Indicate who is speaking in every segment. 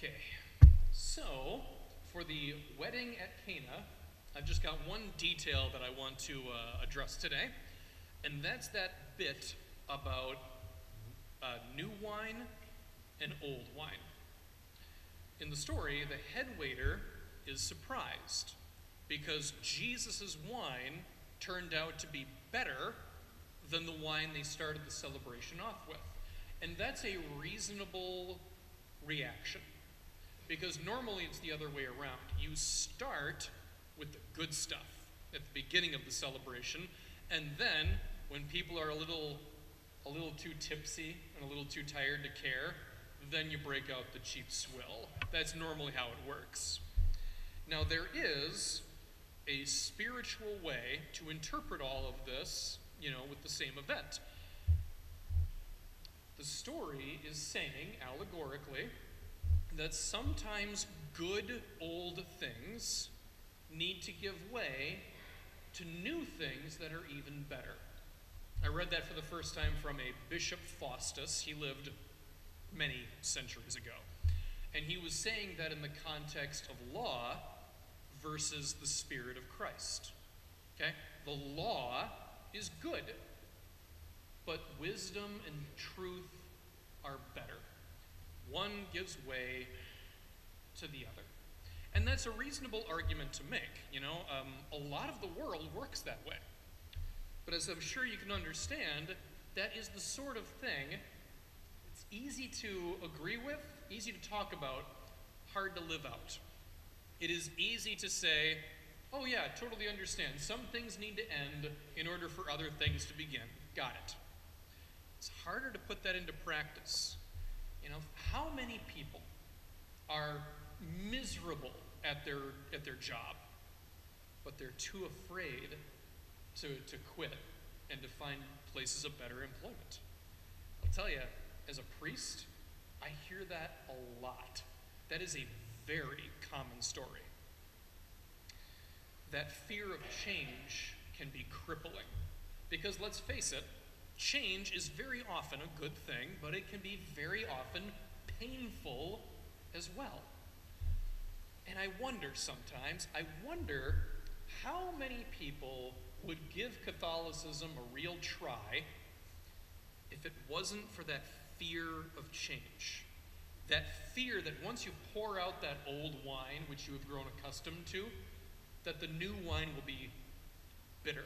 Speaker 1: Okay, so for the wedding at Cana, I've just got one detail that I want to address today, and that's that bit about new wine and old wine. In the story, the head waiter is surprised because Jesus' wine turned out to be better than the wine they started the celebration off with. And that's a reasonable reaction, because normally it's the other way around. You start with the good stuff at the beginning of the celebration, and then when people are a little too tipsy and a little too tired to care, then you break out the cheap swill. That's normally how it works. Now, there is a spiritual way to interpret all of this, with the same event. The story is saying, allegorically, that sometimes good old things need to give way to new things that are even better. I read that for the first time from a Bishop Faustus. He lived many centuries ago. And he was saying that in the context of law versus the Spirit of Christ. Okay? The law is good, but wisdom and truth are better. One gives way to the other. And that's a reasonable argument to make. A lot of the world works that way. But as I'm sure you can understand, that is the sort of thing it's easy to agree with, easy to talk about, hard to live out. It is easy to say, oh yeah, totally understand. Some things need to end in order for other things to begin. Got it. It's harder to put that into practice. How many people are miserable at their job, but they're too afraid to quit and to find places of better employment? I'll tell you, as a priest, I hear that a lot. That is a very common story. That fear of change can be crippling. Because let's face it, change is very often a good thing, but it can be very often painful as well. And I wonder sometimes, how many people would give Catholicism a real try if it wasn't for that fear of change. That fear that once you pour out that old wine, which you have grown accustomed to, that the new wine will be bitter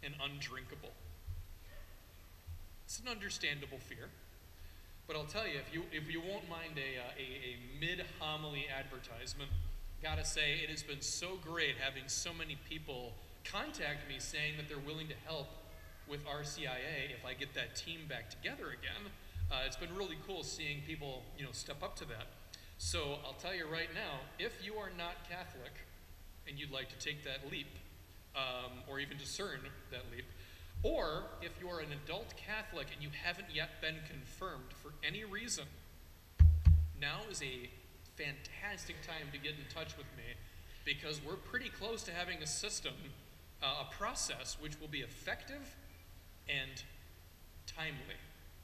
Speaker 1: and undrinkable. It's an understandable fear. But I'll tell you, if you won't mind a mid-homily advertisement, gotta say it has been so great having so many people contact me saying that they're willing to help with RCIA if I get that team back together again. It's been really cool seeing people, step up to that. So I'll tell you right now, if you are not Catholic and you'd like to take that leap, or even discern that leap, or if you are an adult Catholic and you haven't yet been confirmed for any reason, now is a fantastic time to get in touch with me, because we're pretty close to having a system, a process which will be effective and timely.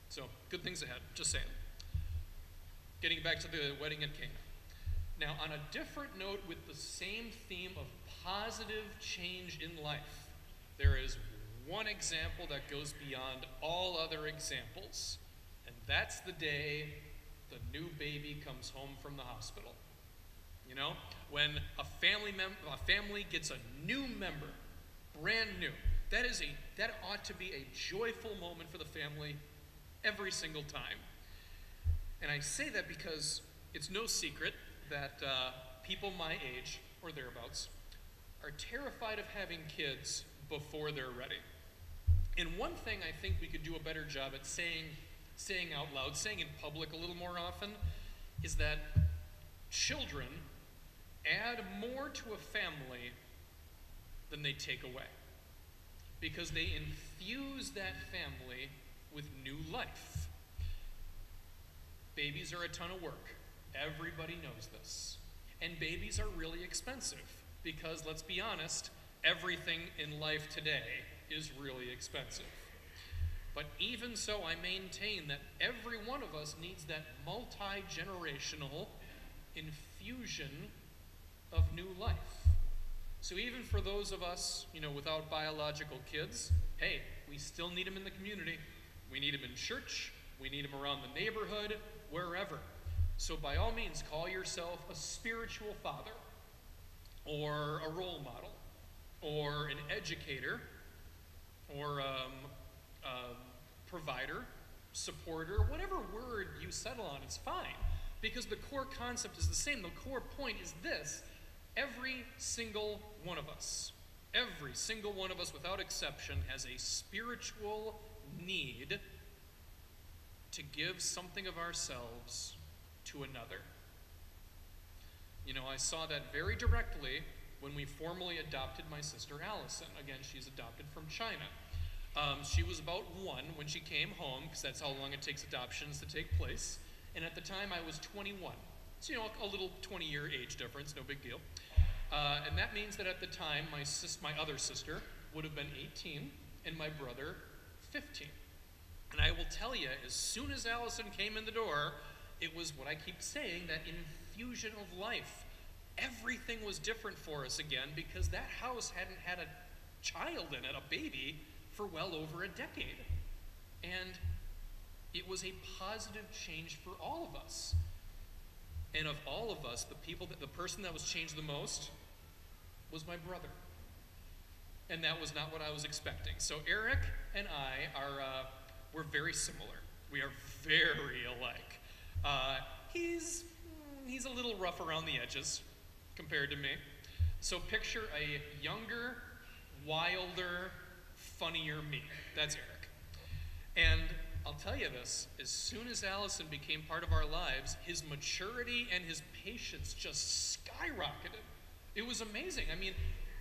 Speaker 1: So, good things ahead, just saying. Getting back to the wedding at Cana. Now, on a different note with the same theme of positive change in life, there is one example that goes beyond all other examples, and that's the day the new baby comes home from the hospital. When a family gets a new member, brand new, that ought to be a joyful moment for the family every single time. And I say that because it's no secret that people my age, or thereabouts, are terrified of having kids before they're ready. And one thing I think we could do a better job at saying out loud, saying in public a little more often, is that children add more to a family than they take away, because they infuse that family with new life. Babies are a ton of work. Everybody knows this. And babies are really expensive, because let's be honest, everything in life today is really expensive. But even so, I maintain that every one of us needs that multi-generational infusion of new life. So even for those of us, without biological kids, hey, we still need them in the community. We need them in church. We need them around the neighborhood, wherever. So by all means, call yourself a spiritual father, or a role model, or an educator, or a provider, supporter, whatever word you settle on, it's fine. Because the core concept is the same. The core point is this: every single one of us without exception has a spiritual need to give something of ourselves to another. I saw that very directly when we formally adopted my sister Allison. Again, she's adopted from China. She was about 1 when she came home, because that's how long it takes adoptions to take place. And at the time, I was 21. So, a little 20-year age difference, no big deal. And that means that at the time, my other sister would have been 18, and my brother 15. And I will tell you, as soon as Allison came in the door, it was what I keep saying, that infusion of life. Everything was different for us again, because that house hadn't had a child in it, a baby, for well over a decade. And it was a positive change for all of us. And of all of us, the person that was changed the most was my brother. And that was not what I was expecting. So Eric and I we're very similar. We are very alike. He's a little rough around the edges compared to me. So picture a younger, wilder, funnier me. That's Eric. And I'll tell you this, as soon as Allison became part of our lives, his maturity and his patience just skyrocketed. It was amazing. I mean,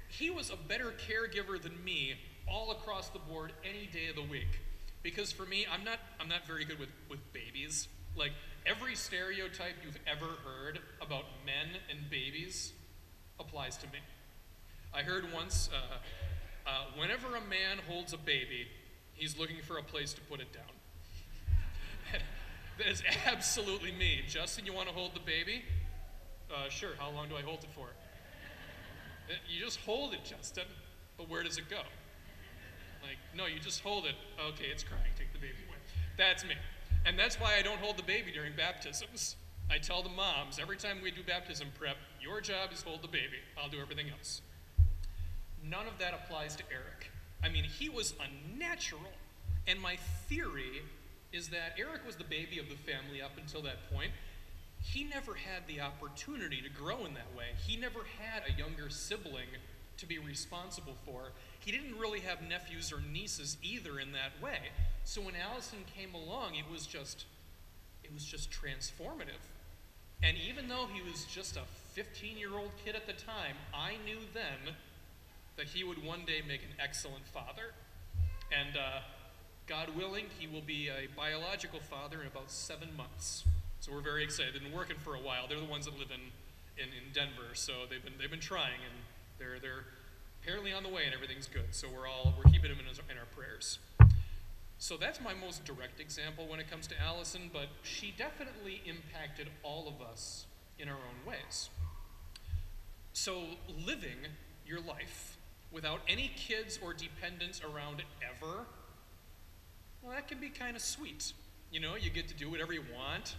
Speaker 1: he was a better caregiver than me all across the board any day of the week. Because for me, I'm not very good with babies. Like, every stereotype you've ever heard about men and babies applies to me. I heard once, whenever a man holds a baby, he's looking for a place to put it down. That is absolutely me. Justin, you want to hold the baby? Sure, how long do I hold it for? You just hold it, Justin, but where does it go? Like, no, you just hold it. Okay, it's crying, take the baby away. That's me. And that's why I don't hold the baby during baptisms. I tell the moms, every time we do baptism prep, your job is hold the baby. I'll do everything else. None of that applies to Eric. I mean, he was unnatural. And my theory is that Eric was the baby of the family up until that point. He never had the opportunity to grow in that way. He never had a younger sibling to be responsible for. He didn't really have nephews or nieces either in that way. So when Allison came along, it was just transformative. And even though he was just a 15-year-old kid at the time, I knew then that he would one day make an excellent father. And God willing, he will be a biological father in about 7 months. So we're very excited. They've been working for a while. They're the ones that live in Denver, so they've been trying, and they're apparently on the way, and everything's good. So we're keeping him in our prayers. So that's my most direct example when it comes to Allison, but she definitely impacted all of us in our own ways. So living your life without any kids or dependents around ever, well, that can be kind of sweet. You get to do whatever you want.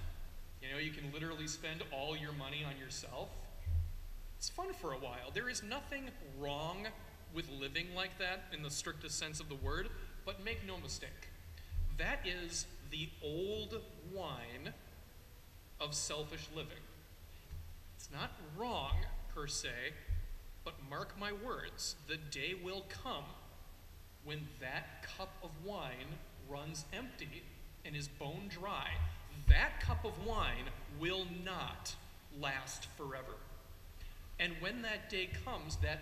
Speaker 1: You can literally spend all your money on yourself. It's fun for a while. There is nothing wrong with living like that in the strictest sense of the word, but make no mistake. That is the old wine of selfish living. It's not wrong, per se, but mark my words, the day will come when that cup of wine runs empty and is bone dry. That cup of wine will not last forever. And when that day comes, that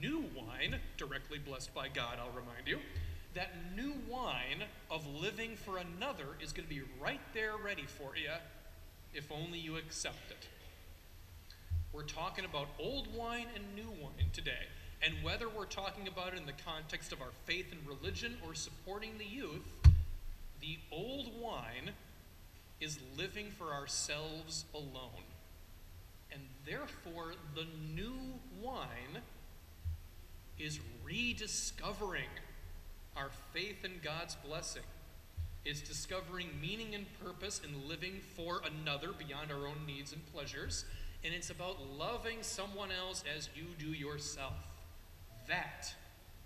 Speaker 1: new wine, directly blessed by God, I'll remind you, that new wine of living for another is going to be right there ready for you, if only you accept it. We're talking about old wine and new wine today. And whether we're talking about it in the context of our faith and religion or supporting the youth, the old wine is living for ourselves alone. And therefore, the new wine is rediscovering our faith in God's blessing. It's discovering meaning and purpose in living for another beyond our own needs and pleasures. And it's about loving someone else as you do yourself. That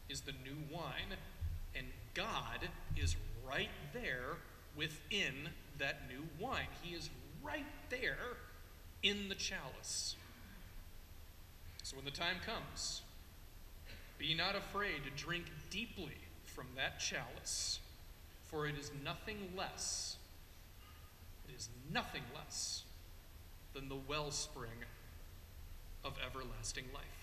Speaker 1: is the new wine. And God is right there within that new wine. He is right there in the chalice. So when the time comes, be not afraid to drink deeply from that chalice, for it is nothing less than the wellspring of everlasting life.